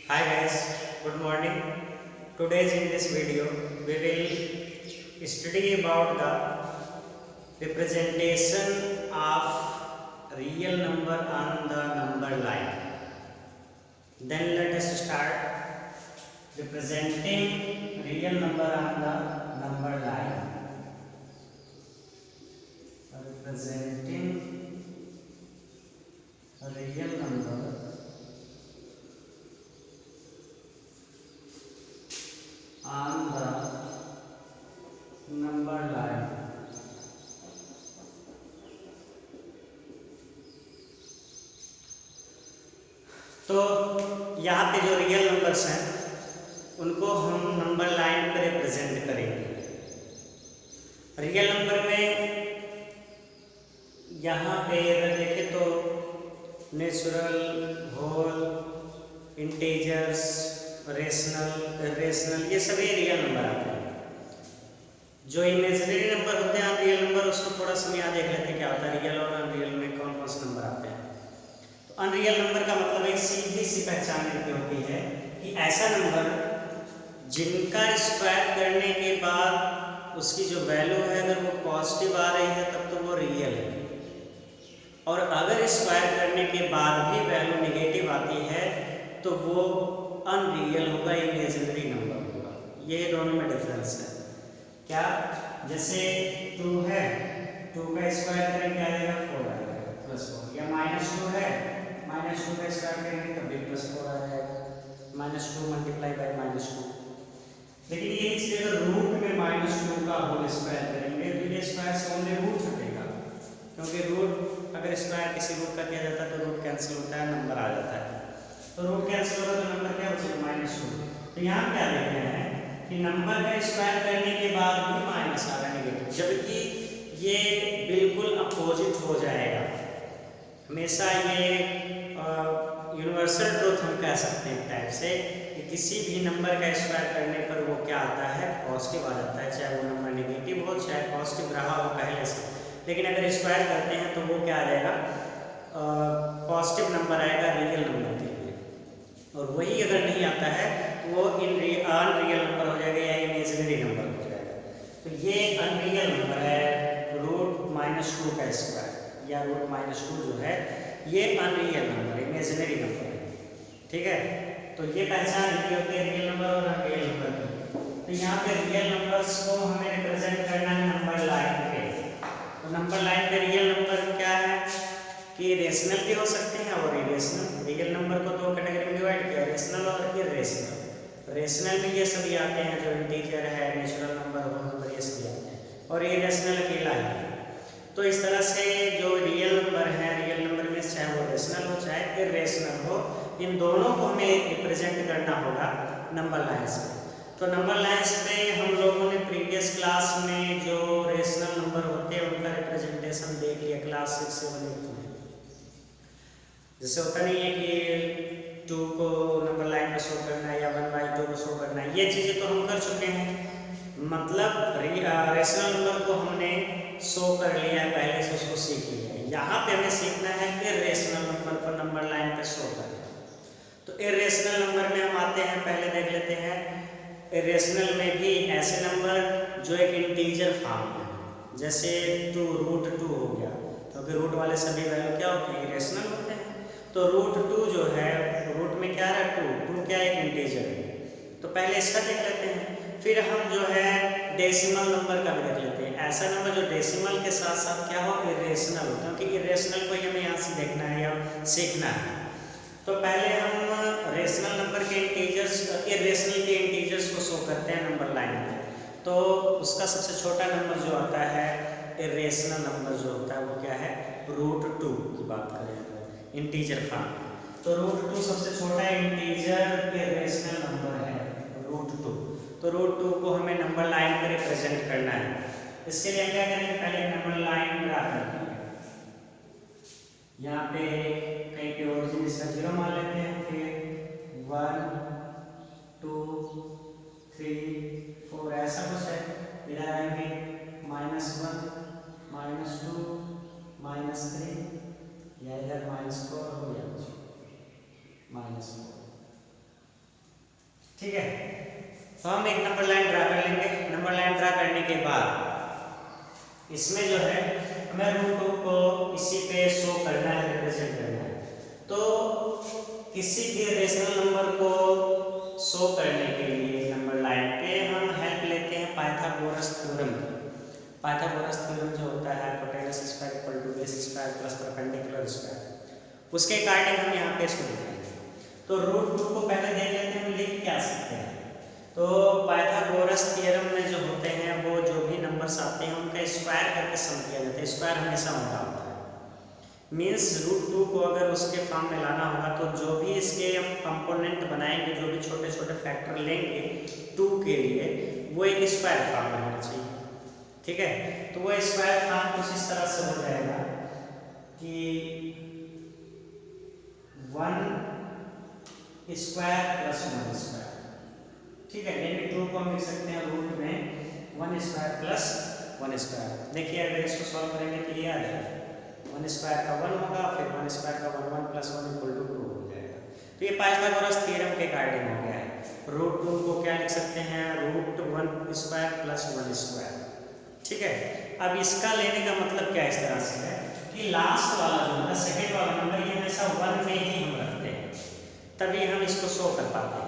Hi guys, good morning. Today's in this video we will study about the representation of real number on the number line. Then let us start representing real number on the number line. Representing real number on the number line. तो यहाँ पे जो real numbers हैं उनको हम number line पर represent करेंगे। Real number में यहाँ पे अगर देखें तो नेचुरल, होल, इंटीजर्स, रेशनल ये सभी रियल नंबर आते हैं। जो इमेजिनरी नंबर होते हैं रियल नंबर, उसको थोड़ा सा यहाँ देख लेते हैं क्या होता है रियल और अनरियल में कौन कौन से नंबर आते हैं। तो अनरियल नंबर का मतलब एक सीधी सी पहचान इनकी होती है कि ऐसा नंबर जिनका स्क्वायर करने के बाद उसकी जो वैल्यू है अगर वो पॉजिटिव आ रही है तब तो वो रियल है, और अगर स्क्वायर करने के बाद भी वैल्यू नेगेटिव आती है तो वो अनरियल होगा, इमेजिनरी नंबर होगा। ये दोनों में डिफरेंस है। क्या? जैसे 2 है, 2 का स्क्वायर करेंगे क्या आएगा? 4 आएगा +4। या -2 है, -2 का स्क्वायर करेंगे तब भी +4 आ जाएगा, -2 मल्टीप्लाई बाय -2। लेकिन ये चीज अगर रूट में -2 का होल स्क्वायर करेंगे तो ये स्क्वायर से ओनली रूट छूटेगा, क्योंकि रूट अगर स्क्वायर किसी रूट का किया जाता है तो रूट कैंसिल होता है, नंबर आ जाता है। तो रूट कैंसिल होगा तो नंबर क्या बचेगा? -2। तो यहाँ क्या देख रहे हैं कि नंबर का स्क्वायर करने के बाद भी माइनस आ रहा है नेगेटिव, जबकि ये बिल्कुल अपोजिट हो जाएगा। हमेशा ये यूनिवर्सल ट्रूथ हम कह सकते हैं टाइप से कि किसी भी नंबर का स्क्वायर करने पर वो क्या आता है? पॉजिटिव आ जाता है, चाहे वो नंबर नेगेटिव हो चाहे पॉजिटिव रहा हो पहले से। लेकिन अगर स्क्वायर करते हैं तो वो क्या आ जाएगा? पॉजिटिव नंबर आएगा रियल नंबर के लिए, और वही अगर नहीं आता है तो वो अनरियल नंबर हो जाएगा या इमेजिनरी नंबर हो जाएगा। तो ये अनरियल नंबर है √-2 का स्क्वायर या √-2 जो है ये अनरियल नंबर, इमेजिनरी नंबर है। ठीक है, तो ये पहचान इनकी होती है रियल नंबर और अनरियल नंबर की। तो यहाँ पे रियल नंबर्स को हमें रिप्रेजेंट करना है नंबर लाइन पे। तो नंबर लाइन पे रियल नंबर क्या है कि रेशनल भी हो सकते हैं और इरेशनल। रियल नंबर को 2 कैटेगरी में डिवाइड किया, रेशनल और इरेशनल। रेशनल में ये सभी आते हैं जो इंटीजर है, नेचुरल नंबर, होल नंबर, ये सभी आते हैं, और इरेशनल अकेला है। तो इस तरह से जो रियल नंबर है, रियल नंबर में चाहे वो रेशनल हो चाहे इरेशनल हो, इन दोनों को हमें रिप्रेजेंट करना होगा नंबर लाइन्स पे। तो नंबर लाइन्स पे हम लोगों ने प्रीवियस क्लास में जो रेशनल नंबर होते हैं उनका रिप्रेजेंटेशन देख लिया क्लास 6 से 1 में। जैसे होता नहीं है कि 2 को नंबर लाइन पे शो करना है या 1/2 को शो करना है, ये चीज़ें तो हम कर चुके हैं। मतलब रेशनल नंबर को हमने शो कर लिया है, पहले से उसको सीख लिया है। यहाँ पे हमें सीखना है इरेशनल नंबर को नंबर लाइन पे शो करना। तो इरेशनल नंबर में हम आते हैं, पहले देख लेते हैं। इरेशनल में भी ऐसे नंबर जो एक इंटीजर फॉर्म है, जैसे 2 √2 हो गया, क्योंकि रूट वाले सभी वैल्यू क्या होते हैं? इरेशनल होते हैं। तो √2 जो है, रूट में क्या है? 2 क्या एक इंटीजर है। तो पहले इसका देख लेते हैं, फिर हम जो है डेसिमल नंबर का भी देख लेते हैं। ऐसा नंबर जो डेसिमल के साथ साथ क्या हो? इरेशनल हो, क्योंकि इरेशनल को हमें यहाँ से देखना है या सीखना है। तो पहले हम रेशनल नंबर के इंटीजर्स, इरेशनल के इंटीजर्स को शो करते हैं नंबर लाइन में। तो उसका सबसे छोटा नंबर जो आता है इरेशनल नंबर जो होता है वो क्या है? √2 की बात करें इंटीजर फॉर्म, तो √2 सबसे छोटा इंटीजर इरेशनल नंबर है √2। तो √2 को हमें नंबर लाइन पर रिप्रेजेंट करना है। इसके लिए हम क्या करेंगे? पहले नंबर लाइन ड्रा करते हैं। यहाँ पे कहीं पे ओरिजिन इसका 0 मान लेते हैं, फिर 1 2 3 4 ऐसा कुछ है। इधर आएंगे -1 -2 -3, या इधर -4 हो गया, -4। ठीक है। तो हम एक नंबर लाइन ड्रा कर लेंगे। नंबर लाइन ड्रा करने के बाद इसमें जो है हमें रूट 2 को इसी पे शो करना है, रिप्रेजेंट करना है। तो किसी भी रेशनल नंबर को शो करने के लिए नंबर लाइन पे हम हेल्प लेते हैं पाइथागोरस थ्योरम की। पाइथागोरस थ्योरम जो होता है hypotenuse square equal to base square plus perpendicular square, उसके अकॉर्डिंग हम यहाँ पे इसको लिखेंगे। तो रूट 2 को पहले देख लेते हैं, हम लिख क्या सकते हैं। तो पाइथागोरस थ्योरम में जो होते हैं वो जो भी नंबर्स आते हैं उनका स्क्वायर करके सम किया जाता है। स्क्वायर हमेशा मोटा होता है, मीन्स रूट 2 को अगर उसके फॉर्म में लाना होगा तो जो भी इसके हम कंपोनेंट बनाएंगे, जो भी छोटे छोटे फैक्टर लेंगे 2 के लिए, वो एक स्क्वायर फॉर्म में होना चाहिए। ठीक है। तो वो स्क्वायर फॉर्म कुछ इस तरह से हो जाएगा कि 1 स्क्वायर प्लस 1 स्क्वायर। ठीक है। यानी 2 को हम लिख सकते हैं रूट में 1 स्क्वायर प्लस 1 स्क्वायर। देखिए अगर इसको सॉल्व करेंगे तो ये आ जाएगा 1 स्क्वायर का 1 होगा, फिर 1 स्क्वायर का 1 1 प्लस 1 इक्वल टू 2 हो जाएगा। तो ये पाइथागोरस थ्योरम के अकॉर्डिंग हो गया है। रूट 2 को क्या लिख सकते हैं, रूट 1 स्क्वायर प्लस 1 स्क्वायर। ठीक है। अब इसका लेने का मतलब क्या इस तरह से है कि लास्ट वाला जो होगा, सेकेंड वाला नंबर, ये हमेशा 1 में ही हम रखते हैं, तभी हम इसको शो कर पाते हैं।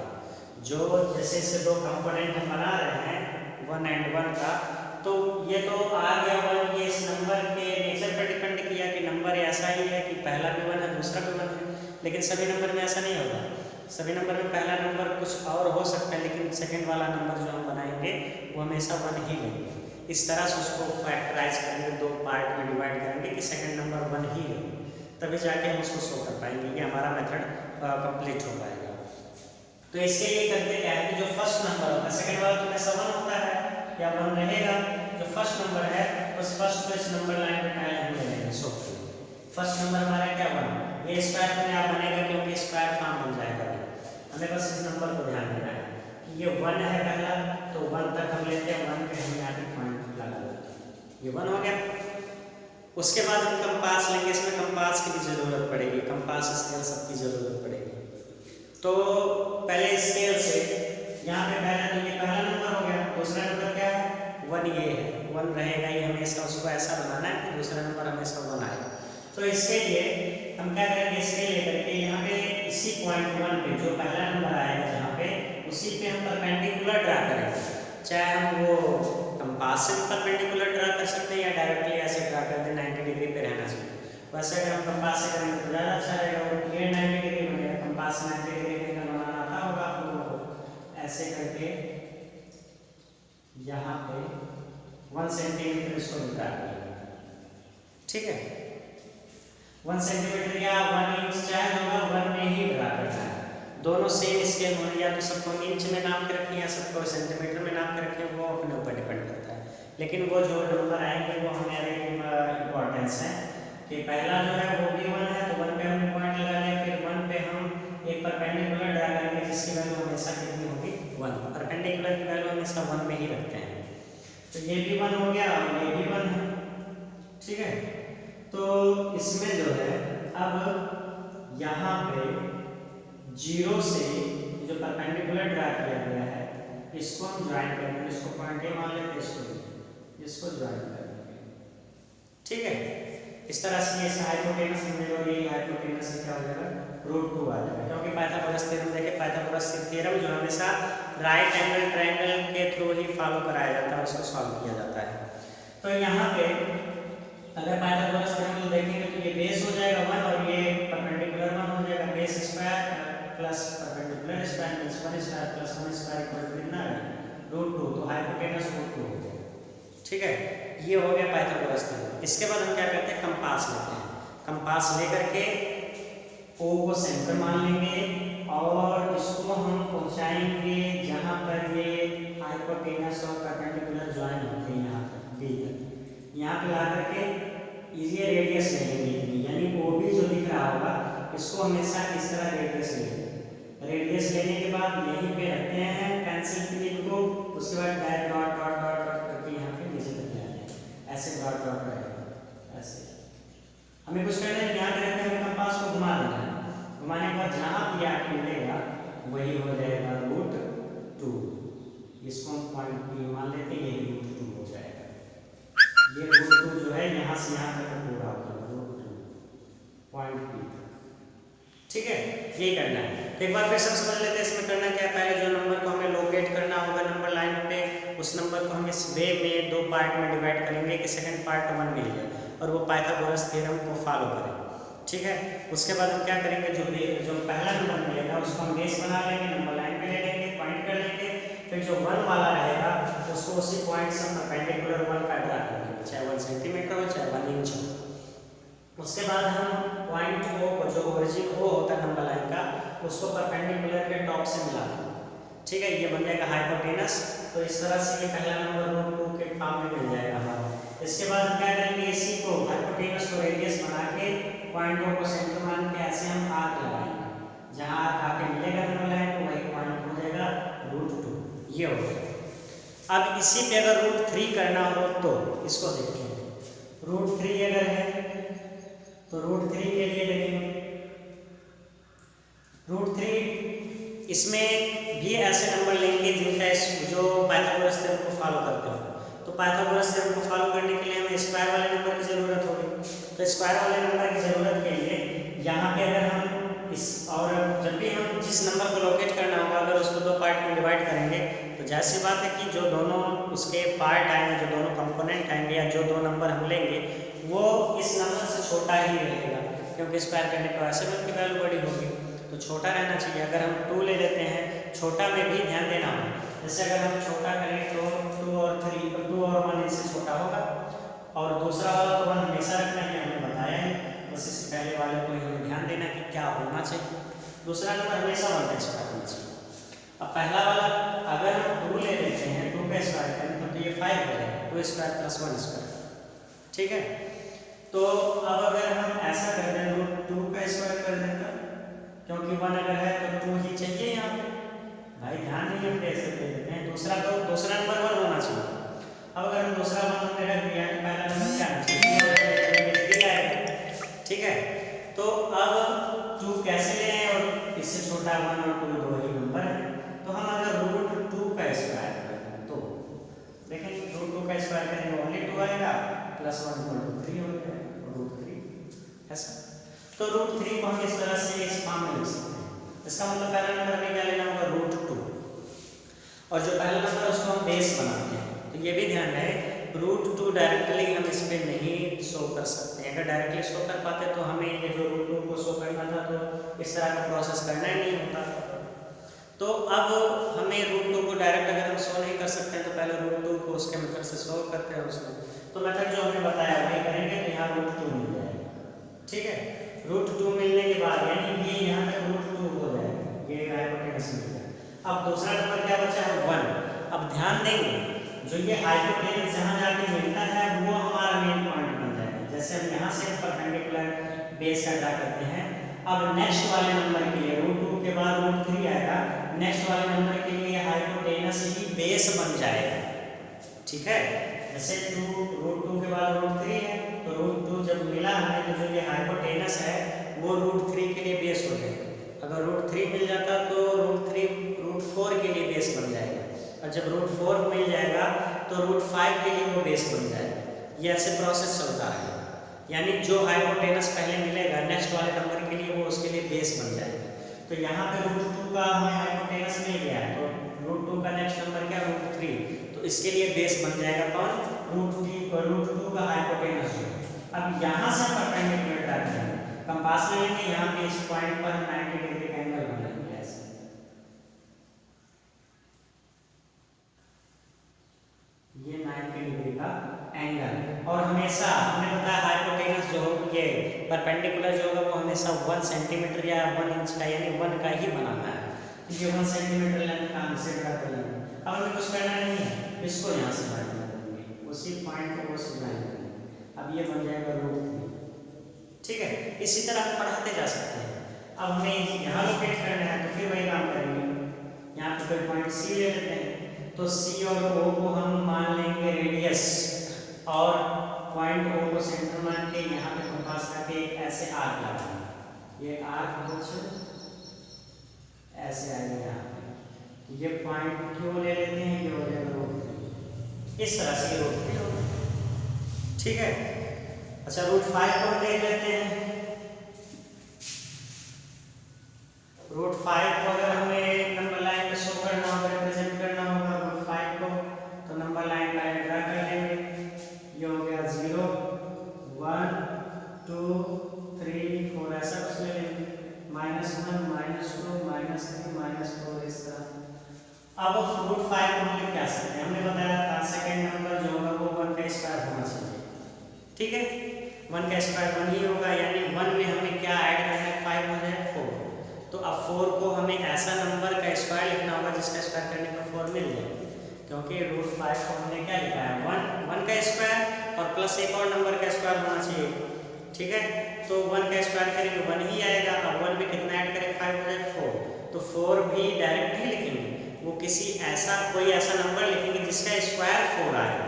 जो जैसे से दो कंपोनेंट हम बना रहे हैं 1 एंड 1 का, तो ये तो आ गया 1, ये इस नंबर के नेचर पर डिपेंड किया कि नंबर ऐसा ही है कि पहला भी 1 है दूसरा भी 1 है। लेकिन सभी नंबर में ऐसा नहीं होगा। सभी नंबर में पहला नंबर कुछ और हो सकता है, लेकिन सेकंड वाला नंबर जो हम बनाएंगे वो हमेशा 1 ही लेंगे। इस तरह से उसको फैक्टराइज करेंगे, 2 पार्ट में डिवाइड करेंगे कि सेकंड नंबर 1 ही लेंगे, तभी जाके हम उसको शो कर पाएंगे। ये हमारा मेथड कंप्लीट हो पाएगा। तो इसके लिए करते क्या है कि जो फर्स्ट नंबर होगा, सेकंड वाला तो हमेशा 1 होता है या 1 रहेगा। जो फर्स्ट नंबर है उस फर्स्ट को इस नंबर लाइन पे पहले हम ले लेंगे शो के लिए। फर्स्ट नंबर हमारा क्या 1, ये स्क्वायर में आप बनेगा क्योंकि स्क्वायर फॉर्म बन जाएगा। हमें बस इस नंबर को ध्यान देना है कि ये 1 है पहला, तो 1 तक हम लेते हैं, 1 पे हम यहाँ पे पॉइंट लगा देते हैं, ये 1 हो गया। उसके बाद हम कंपास लेंगे, इसमें कंपास की भी जरूरत पड़ेगी, कंपास स्केल सबकी जरूरत पड़ेगी। तो पहले स्केल से यहाँ पे पहला तो ये पहला नंबर हो गया, दूसरा नंबर क्या है 1, ये है 1 रहेगा ही हमेशा, उसको ऐसा बनाना है कि दूसरा नंबर हमेशा 1 आए। तो इसके लिए हम क्या करेंगे, स्केल लेकर के यहाँ पे इसी पॉइंट 1 पे जो पहला नंबर आएगा जहाँ पे, उसी पे हम परपेंडिकुलर ड्रा करेंगे। चाहे हम वो कंपास से परपेंडिकुलर ड्रा कर सकते हैं या डायरेक्टली ऐसे ड्रा कर दें, 90 डिग्री पे रहना चाहिए। वैसे अगर हम कंपास से करेंगे तो ज़्यादा अच्छा रहेगा, वो क्लियर 90 डिग्री बनेगा। कंपास 90 डिग्री का बनाना आता होगा आप लोगों को, ऐसे करके यहाँ पे 1 सेंटीमीटर इसको ड्रा करेंगे। ठीक है। 1 सेंटीमीटर या 1 इंच चाहे होगा, 1 में ही ड्रा करना है। दोनों सेम स्केल होने, या तो सबको इंच में नाप के रखें या सबको सेंटीमीटर में नाप के रखें, वो अपने ऊपर डिपेंड करता है। लेकिन वो जो नंबर आएंगे वो हमारे इम्पोर्टेंस है कि पहला जो है वो भी 1 है, तो 1 पे हमने पॉइंट लगा लिया, फिर 1 पे हम एक परपेंडिकुलर ड्रा करेंगे जिसकी वैल्यू हमेशा कितनी होगी 1। परपेंडिकुलर की वैल्यू हमेशा 1 में ही रखते हैं। तो ये भी 1 हो गया और ये भी 1 है। ठीक है। तो इसमें जो है अब यहाँ पे 0 से जो परपेंडिकुलर ड्रा किया गया है इसको हम ज्वाइन करेंगे, इसको पॉइंट ए मान लेते हैं, इसको ज्वाइन करेंगे। ठीक है। इस तरह से ये हाइपोटेनस मिलेगा और ये हाइपोटेनस से क्या हो जाएगा, रूट 2 आ जाएगा। क्योंकि पाइथागोरस थ्योरम देखे, पाइथागोरस थ्योरम जो हमेशा राइट एंगल ट्रायंगल के थ्रू ही फॉलो कराया जाता है, उसको सॉल्व किया जाता है। तो यहाँ पे अगर पाइथागोरस थ्योरम देखेंगे तो ये बेस हो जाएगा 1 और ये परपेंडिकुलर 1 हो जाएगा। Base square plus perpendicular square means 1 square plus 1 square equal to कितना है, रूट 2। तो हाइपोटेनस रूट 2 हो गया। ठीक है। ये हो गया पाइथागोरस थ्योरम। इसके बाद हम क्या करते हैं, कंपास लेते हैं। कंपास लेकर के O को सेंटर मान लेंगे और इसको हम पहुंचाएंगे जहां पर ये हाइपोटेनस और परपेंडिकुलर ज्वाइन होते हैं, यहाँ पर B तक। यहाँ पे ला करके इजी रेडियस ले लेंगे, यानी OB जो दिख रहा होगा इसको हमेशा इस तरह रेडियस ले लेंगे। रेडियस लेने के बाद यहीं पे रखते हैं पेंसिल क्लिप को, उसके बाद डॉट डॉट डॉट डॉट करके यहाँ पे नीचे तक ले आते हैं, ऐसे डॉट डॉट रहेगा। ऐसे हमें कुछ करना है, यहाँ पे रखते हैं, कंपास को घुमा देना है। घुमाने के बाद जहाँ भी आके मिलेगा वही हो जाएगा रूट एक बार फिर सब समझ लेते हैं इसमें करना क्या है। पहले जो नंबर को हमें लोकेट करना होगा नंबर लाइन पे, उस नंबर को हम इस वे में 2 पार्ट में डिवाइड करेंगे कि सेकंड पार्ट 1 मिल जाए और वो पाइथागोरस थ्योरम को फॉलो करें। ठीक है, उसके बाद हम क्या करेंगे, जो पहला नंबर मिलेगा उसको हम बेस बना लेंगे, नंबर लाइन पे ले लेंगे, पॉइंट कर लेंगे, फिर जो 1 वाला रहेगा उसको उसी पॉइंट से परपेंडिकुलर 1 का ड्रा करेंगे, चाहे 1 सेंटीमीटर हो चाहे 1 इंच हो। उसके बाद हम पॉइंट ओ को, जो ओरिजिन ओ होता है नंबर लाइन का, उसको परपेंडिकुलर के टॉप से मिला देंगे। ठीक है, ये बन जाएगा हाइपोटेनस। तो इस तरह से ये पहला नंबर √2 के फॉर्म में मिल जाएगा हमारा। इसके बाद हम क्या करेंगे, इसी को हाइपोटेनस को रेडियस बना के पॉइंट ओ को सेंटर मान के ऐसे हम आर्क लगाएंगे, जहां आर्क आके मिलेगा नंबर लाइन को वही पॉइंट हो जाएगा √2, ये हो गया। अब इसी पे अगर √3 करना हो तो इसको देखिए, √3 अगर है तो √3 के लिए देखेंगे, √3 इसमें भी ऐसे नंबर लेंगे जिनका जो पाइथागोरस थ्योरम को फॉलो करते हो। तो पाइथागोरस थ्योरम को फॉलो करने के लिए हमें स्क्वायर वाले नंबर की ज़रूरत होगी। तो स्क्वायर वाले नंबर की ज़रूरत के लिए यहाँ पे अगर हम इस, और जब भी हम जिस नंबर को लोकेट करना होगा अगर उसको 2 पार्ट में डिवाइड करेंगे तो जैसी बात है कि जो दोनों उसके पार्ट आएंगे, जो दोनों कंपोनेंट आएंगे या जो 2 नंबर हम लेंगे वो इस नंबर से छोटा ही रहेगा, क्योंकि स्क्वायर करने पर वैसे में की वैल्यू बड़ी होगी, तो छोटा रहना चाहिए। अगर हम 2 ले लेते हैं, छोटा में भी ध्यान देना होगा, जैसे अगर हम छोटा करें तो 2 और 1 इससे छोटा होगा, और दूसरा वाला तो 1 हमेशा रखना है, हमने बताया है, बस इससे पहले वाले को हमें ध्यान देना कि क्या होना चाहिए। दूसरा नंबर हमेशा 1 का स्क्वायर होना चाहिए। अब पहला वाला अगर हम 2 ले लेते हैं, 2 का स्क्वायर करें तो ये 5 हो जाएगा, 2 स्क्वायर प्लस 1 स्क्वायर। ठीक है, तो अब अगर हम ऐसा कर दें, √2 का स्क्वायर कर दें, क्योंकि 1 अगर है तो 2 ही चाहिए यहाँ पे, भाई ध्यान नहीं हम कैसे दे देते हैं, दूसरा नंबर 1 होना चाहिए। अब अगर हम दूसरा 1 हमने रख दिया तो पहला नंबर क्या है, ठीक है। तो अब 2 कैसे ले आए, और इससे छोटा 1 और 2 दो ही नंबर है, तो हम अगर √2 का स्क्वायर करते हैं तो देखें √2 का स्क्वायर करेंगे ओनली 2 आएगा, प्लस 1 = 3 हो जाएगा, √3 ऐसा। तो √3 को हम इस तरह से इस फॉर्म में लिख सकते हैं। इसका मतलब पहला नंबर हमें क्या लेना होगा, √2, और जो पहला नंबर है उसको हम बेस बनाते हैं। तो ये भी ध्यान रहे, √2 डायरेक्टली हम इस पर नहीं शो कर सकते हैं। अगर डायरेक्टली शो कर पाते तो हमें ये जो √2 को शो करना था तो इस तरह का प्रोसेस करना ही नहीं होता। तो अब हमें √2 को डायरेक्ट अगर हम शो नहीं कर सकते हैं तो पहले √2 को उसके मेथड से शो करते हैं उसमें। तो मेथड जो हमने बताया वही करेंगे, तो यहाँ √2 मिल जाएगा। ठीक है, √2 मिलने के बाद यानी ये यहाँ तक √2 हो जाएगा, ये हाइपोटेनस मिल जाएगा। अब दूसरा नंबर क्या बचा है, 1। अब ध्यान देंगे जो ये हाइपोटेनस जहाँ जाके मिलता है वो हमारा मेन पॉइंट बन जाएगा। जैसे हम यहाँ से परपेंडिकुलर बेस का ड्रा करते हैं। अब नेक्स्ट वाले नंबर के लिए √2 के बाद √3 आएगा, नेक्स्ट वाले नंबर के लिए हाइपोटेनस ही बेस बन जाएगा। ठीक है, जैसे √2 के बाद √3 है तो √2 जब मिला हमें तो जो ये हाइपोटेनस है वो √3 के लिए बेस हो जाएगा। अगर √3 मिल जाता तो √4 के लिए बेस बन जाएगा, और जब √4 मिल जाएगा तो √5 के लिए वो बेस बन जाएगा। ये ऐसे प्रोसेस चलता है, यानी जो हाइपोटेनस पहले मिलेगा नेक्स्ट वाले नंबर के लिए वो उसके लिए बेस बन जाएगा। तो यहाँ पे √2 का हमें हाइपोटेनस मिल गया है, तो √2 का नेक्स्ट नंबर क्या, √3, तो इसके लिए बेस बन जाएगा कौन, √2 का हाइपोटेनस। अब यहाँ से परपेंडिकुलर ड्रा करेंगे, कंपास ले लेंगे, यहाँ पे इस पॉइंट पर 90 डिग्री का एंगल बनाएंगे ऐसे। ये 90 डिग्री का एंगल, और हमेशा हमने बताया हाइपोटेनस जो ये परपेंडिकुलर जो होगा वो हमेशा 1 सेंटीमीटर या 1 इंच का यानी 1 का ही बनाना है। ये 1 सेंटीमीटर लेंथ का हमसे ड्रा कर लेंगे। अब हमें कुछ करना नहीं है, इसको यहाँ से ड्रा कर देंगे, उसी पॉइंट को वो ड्रा करेंगे। अब ये बन जाएगा √3। ठीक है, इसी तरह हम पढ़ाते जा सकते हैं। अब हमें यहाँ लोकेट करना है तो फिर वही काम करेंगे, यहाँ पे कोई पॉइंट C ले लेते हैं, तो C और O को हम मान लेंगे रेडियस, और पॉइंट O को सेंटर मान के यहाँ पे कंपास करके ऐसे आर्क लगाएंगे। ये आर्क कुछ ऐसे आएगा यहाँ पे, ये पॉइंट क्यों ले लेते हैं, ये हो जाएगा √3, इस तरह से √3 होगा। ठीक है, अच्छा √5 को देख लेते हैं। √5 अब रूट 5 को हम लिख क्या सकते हैं, हमने बताया था सेकंड नंबर जो होगा वो 1 का स्क्वायर होना चाहिए, ठीक है। 1 का स्क्वायर 1 ही होगा, यानी 1 में हमें क्या ऐड करना है, 5 हो जाए 4। तो अब 4 को हमें ऐसा नंबर का स्क्वायर लिखना होगा जिसका स्क्वायर करने पर 4 मिल जाए, क्योंकि रूट 5 को हमने क्या लिखा है 1 का स्क्वायर और प्लस एक और नंबर का स्क्वायर होना चाहिए, ठीक है। तो 1 का स्क्वायर करेंगे 1 ही आएगा। अब 1 में कितना ऐड करें, 5 हो जाए 4। तो 4 भी डायरेक्ट नहीं लिखेंगे, वो कोई ऐसा नंबर लिखेंगे जिसका स्क्वायर 4 आएगा।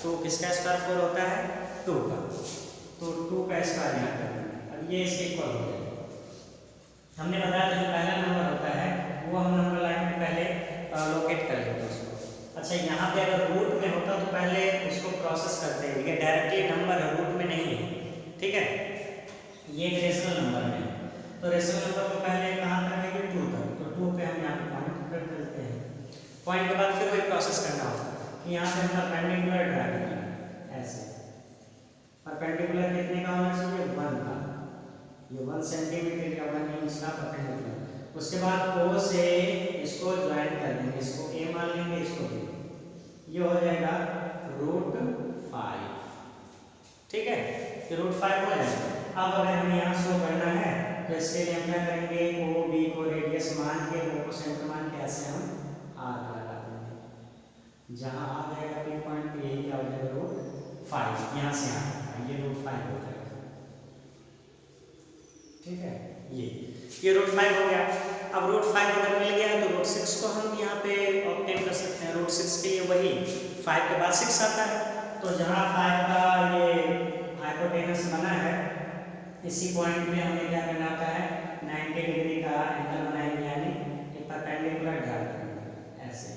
तो किसका स्क्वायर 4 होता है, 2 का। तो 2 का स्क्वायर यहाँ करना। अब ये इसके इक्वल हो जाएगा। हमने बताया था जो पहला नंबर होता है वो हम नंबर लाइन में पहले लोकेट कर लेते हैं उसको। अच्छा, यहाँ पे अगर रूट में होता तो पहले उसको प्रोसेस करते हैं, ये डायरेक्टली नंबर है, रूट में नहीं है, ठीक है। ये एक रेशनल नंबर है, तो रेशनल नंबर को पहले कहाँ तक है, 2 तक। तो 2 पे हम यहाँ पे पॉइंट कर देते हैं। पॉइंट के बाद फिर वही प्रोसेस करना होगा कि यहाँ से हम परपेंडिकुलर ड्रा करेंगे ऐसे। परपेंडिकुलर कितने का होना चाहिए, 1 का। ये 1 सेंटीमीटर या 1 इंच का परपेंडिकुलर। उसके बाद O से इसको ज्वाइन कर देंगे, इसको A मान लेंगे, इसको B। ये हो जाएगा रूट 5, ठीक है। ये रूट 5 हो जाएगा। अब अगर हमें यहाँ शो करना है तो इसके लिए हम क्या करेंगे, O B को रेडियस मान के, O को सेंटर मान के ऐसे हम R लगा देंगे। जहाँ आ जाएगा P पॉइंट पे, यही क्या हो जाएगा रूट 5। यहाँ से यहाँ ये रूट 5 हो जाएगा, ठीक है। ये रूट 5 हो गया। अब रूट 5 अगर मिल गया तो रूट 6 को हम यहाँ पे ऑब्टेन कर सकते हैं। रूट 6 के लिए वही 5 के बाद 6 आता है। तो जहाँ 5 का ये हाइपोटेनस बना है, इसी पॉइंट में हमें क्या करना होता है, 90 डिग्री का एंगल बनाएंगे, यानी एक परपेंडिकुलर ड्रा करेंगे ऐसे।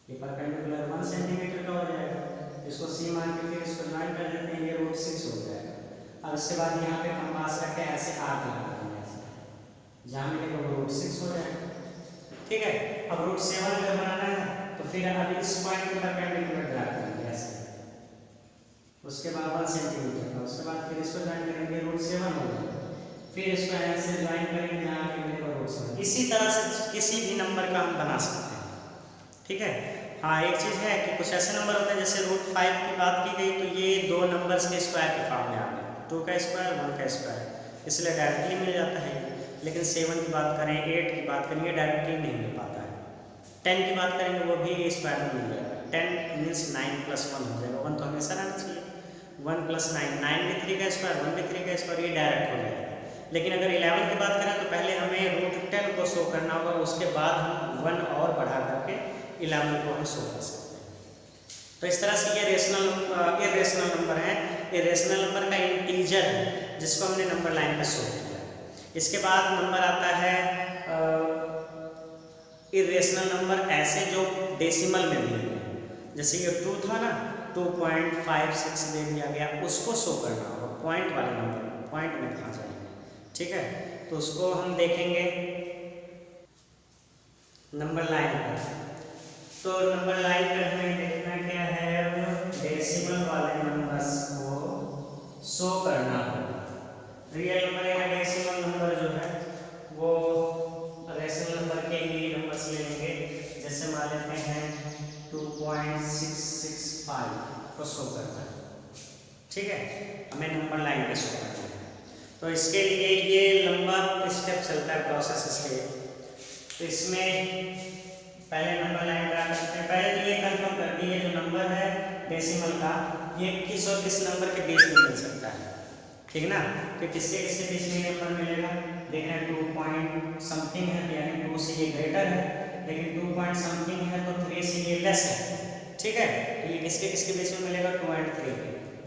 ये परपेंडिकुलर 1 सेंटीमीटर का हो जाएगा। इसको C मान के फिर इसको ज्वाइन कर देते हैं, ये रूट 6 हो जाएगा। अब इसके बाद यहाँ पे कंपास रख के ऐसे आर्क लगा देंगे ऐसे, जहाँ मिलेगा वो रूट 6 हो जाएगा, ठीक है। अब रूट 7 अगर बनाना है तो फिर अब इस पॉइंट पे परपेंडिकुलर ड्रा करेंगे ऐसे, उसके बाद 1 सेंटीमीटर का। उसके बाद फिर इसको ज्वाइन करेंगे, रूट 7 हो जाएगा। फिर इसको ऐसे ज्वाइन करेंगे जहाँ पे मिलेगा रूट 7। इसी तरह से किसी भी नंबर का हम बना सकते हैं, ठीक है। हाँ, एक चीज़ है कि कुछ ऐसे नंबर होते हैं, जैसे रूट 5 की बात की गई तो ये 2 नंबर्स के स्क्वायर के फॉर्म में आ गए, 2 का स्क्वायर 1 का स्क्वायर, इसलिए डायरेक्टली मिल जाता है। लेकिन 7 की बात करें, 8 की बात करें, ये डायरेक्टली नहीं मिल पाता है। 10 की बात करेंगे वो भी स्क्वायर में मिल जाएगा। 10 मीन्स 9 + 1 हो जाएगा। 1 तो हमेशा रहना चाहिए। 1 + 9, 9 भी 3 का स्क्वायर, 1 भी 3 का स्क्वायर, ये डायरेक्ट हो जाएगा। लेकिन अगर 11 की बात करें तो पहले हमें रूट 10 को शो करना होगा, उसके बाद हम 1 और बढ़ा करके 11 को हम शो कर सकते हैं। तो इस तरह से ये इरेशनल नंबर है। इरेशनल नंबर का इंटीजर है जिसको हमने नंबर लाइन पे शो किया। इसके बाद नंबर आता है इरेशनल नंबर ऐसे जो डेसिमल में दिए गए, जैसे ये 2 था ना, 2.56 दे दिया गया, उसको शो करना होगा पॉइंट वाले नंबर, पॉइंट में कहाँ जाएंगे, ठीक है। तो उसको हम देखेंगे नंबर लाइन पर। तो नंबर लाइन पर हमें देखना क्या है, डेसिमल वाले नंबर्स को शो करना होगा। रियल नंबर या डेसिमल नंबर जो है वो रेशनल नंबर के ही नंबर्स ले लेंगे। जैसे मान लेते हैं 2.665 को शो करना है, ठीक है, हमें नंबर लाइन पे शो करना है। तो इसके लिए ये लंबा स्टेप चलता है प्रोसेस इसके। तो इसमें पहले नंबर लाइन ड्रा करते हैं। पहले तो ये कंफर्म कर दिए जो नंबर है डेसिमल का, ये किस और किस नंबर के बीच में मिल सकता है, ठीक ना। तो किसके किसके बीच में नंबर मिलेगा, देख रहे हैं 2 पॉइंट समथिंग है, यानी 2 से ये ग्रेटर है, लेकिन 2 पॉइंट समथिंग है तो 3 से ये लेस है, ठीक है। तो ये किसके किसके बीच में मिलेगा, 2 और 3,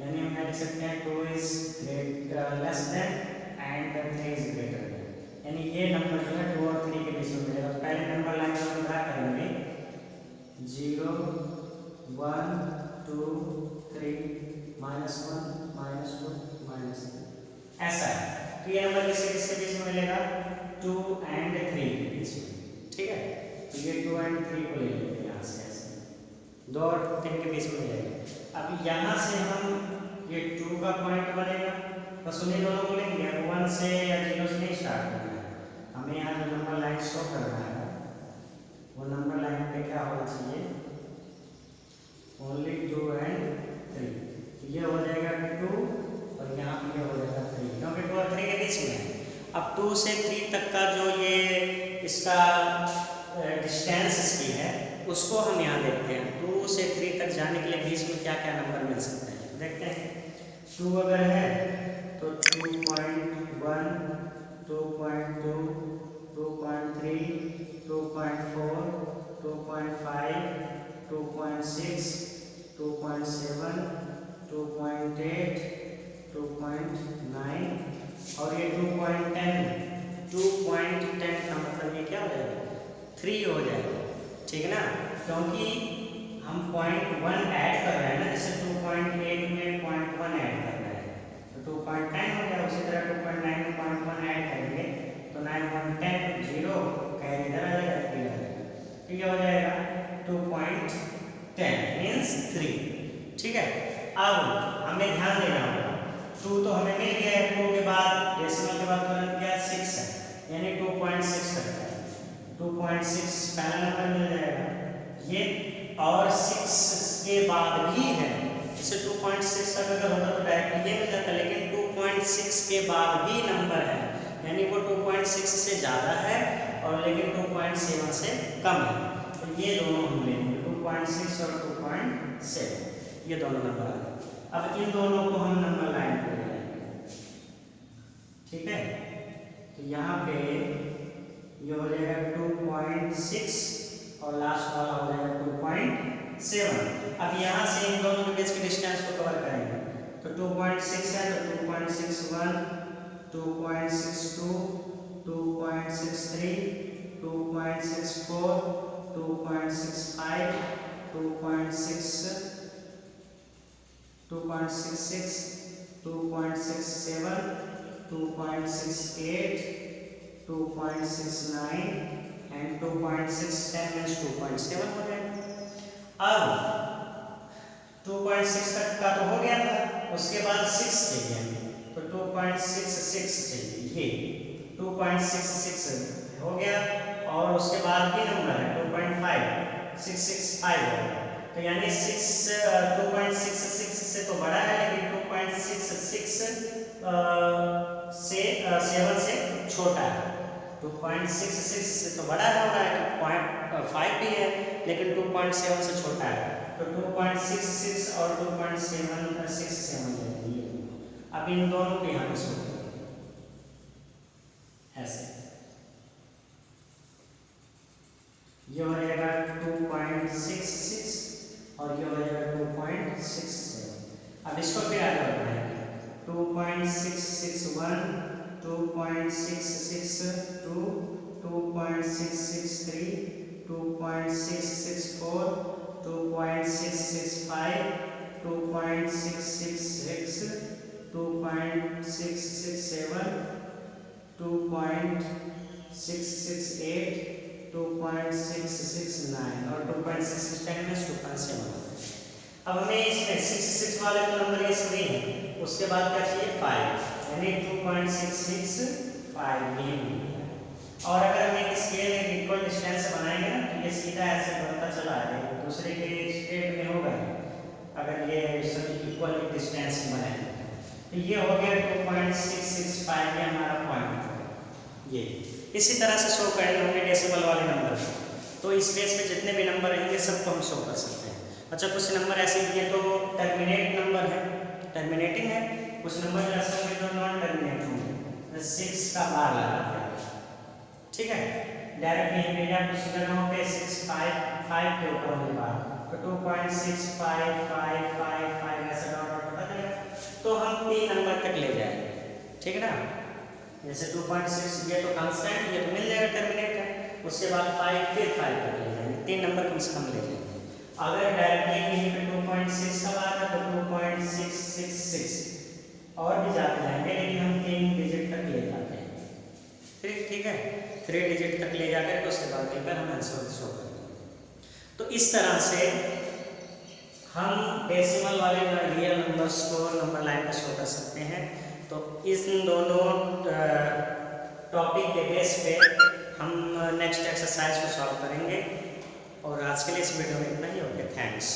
यानी हम लिख सकते हैं 2 is less than and 3 is greater than, यानी ये नंबर जो है 2 और 3 के बीच में मिलेगा। तो पहले नंबर लाइन हम ड्रा करेंगे 0 1 2 3 -1 -2 -3, ऐसा है। तो ये नंबर किसके किसके बीच में मिलेगा, 2 और 3 के बीच में, ठीक है। तो ये 2 और 3 को ले लेते हैं यहाँ से ऐसे, 2 और 3 के बीच में मिलेगा। अब यहाँ से हम ये 2 का पॉइंट बनेगा, बस उन्हीं दोनों को लेंगे। 1 से या 0 से नहीं स्टार्ट करना है, हमें यहाँ जो नंबर लाइन शो करना है वो नंबर लाइन डिस्टेंस इसकी है उसको हम यहाँ देखते हैं। 2 से 3 तक जाने के लिए बीच में क्या क्या नंबर मिल सकते हैं देखते हैं। 2 अगर है तो 2.1, 2.2, 2.3, 2.4, 2.5, 2.6, 2.7, 2.8, 2.9 और ये 2.10 का मतलब ये क्या हो जाएगा 3 हो जाएगा, ठीक है ना, क्योंकि हम 0.1 ऐड कर रहे हैं ना, जैसे 2.8 में 0.1 ऐड कर रहे हैं तो 2.9 हो गया। उसी तरह 2.9 में 0.1 ऐड करेंगे तो 9.10 0 कैरी इधर आ जाएगा 3 आ जाएगा, तो ये हो जाएगा 2.10 मीन्स 3, ठीक है। अब हमें ध्यान देना होगा 2 तो हमें मिल गया है, 2 के बाद डेसिमल के बाद तुरंत क्या 6 है यानी 2.6 करता है, 2.6 पहला नंबर मिल जाएगा ये। और 6 के बाद भी है, जैसे 2.6 अगर होता तो डायरेक्ट ये मिल जाता, लेकिन 2.6 के बाद भी नंबर है यानी वो 2.6 से ज़्यादा है और लेकिन 2.7 से कम है, तो ये दोनों हम लेंगे 2.6 और 2.7 ये दोनों नंबर आ गए। अब इन दोनों को हम नंबर लाइन पर ले जाएंगे, ठीक है। तो यहाँ पे ये हो जाएगा 2.6 और लास्ट वाला हो जाएगा 2.7। अब यहाँ से इन दोनों के बीच के डिस्टेंस को कवर करेंगे तो 2.6 है तो 2.61, 2.62, 2.63, 2.64, 2.65, 2.66, 2.66, 2.67, 2.68, 2.69 एंड 2.610 मीन्स 2.7 हो जाएगा। अब 2.6 तक का तो हो गया था, उसके बाद 6 चाहिए तो 2.66 चाहिए, ये 2.66 हो गया और उसके बाद भी नंबर है 2.5, 665 हो गया, तो यानी 2.66 से तो बड़ा है लेकिन 2.66 से 7 से छोटा है। 2.66 से तो बड़ा है होगा, 0.5 भी है लेकिन 2.7 से छोटा है, तो 2.66 और 2.67 जाएंगे। अब इन दोनों के यहाँ पे सोच ऐसे ये हो जाएगा 2.66 और ये हो जाएगा 2.67। अब इसको फिर आगे बढ़ाएंगे 2.661, 2.662, 2.663, 2.664, 2.665, 2.666, 2.667, 2.668, 2.669 और 2.610 में 2.7। अब हमें इसमें 66 वाले तो नंबर ये सभी हैं, उसके बाद क्या चाहिए 5 यानी 2.665 ये। और अगर हम एक स्केल एक इक्वल डिस्टेंस से बनाएंगे ना तो ये सीधा ऐसे बढ़ता चला आएगा, दूसरे के स्टेट में होगा अगर ये सभी इक्वल डिस्टेंस बनाए तो ये हो गया 2.665 ये हमारा पॉइंट ये। इसी तरह से शो करने होंगे डेसिमल वाले नंबर, तो इस पेज पे जितने भी नंबर रहेंगे सबको हम शो कर सकते हैं। अच्छा कुछ नंबर ऐसे ये तो टर्मिनेट नंबर है, टर्मिनेटिंग है, कुछ नंबर ऐसे होंगे जो नॉन टर्मिनेट होंगे, 6 का बार लगाते हैं, ठीक है। डायरेक्ट यहीं पे या कुछ जगहों पे 655 के ऊपर होने बार तो 2.65555 ऐसा डॉट होता जाएगा, तो हम 3 नंबर तक ले जाएंगे, ठीक है ना। जैसे 2.6 ये तो कांस्टेंट ये तो मिल जाएगा टर्मिनेट है, उसके बाद 5 फिर 5 तक ले जाएंगे, 3 नंबर कम से कम ले जाएंगे। अगर डायरेक्टली यहीं पे 2.6 का बार है तो 2.666 और भी जाते जाएंगे, लेकिन हम 3 डिजिट तक ले जाते हैं, ठीक है, 3 डिजिट तक ले जाकर के उसके बाद मिलकर हम आंसर शो करेंगे। तो इस तरह से हम डेसिमल वाले रियल नंबर्स को नंबर लाइन पर शो कर सकते हैं। तो इन दोनों टॉपिक के बेस पे हम नेक्स्ट एक्सरसाइज को सॉल्व करेंगे और आज के लिए इस वीडियो में इतना ही। Okay, thanks.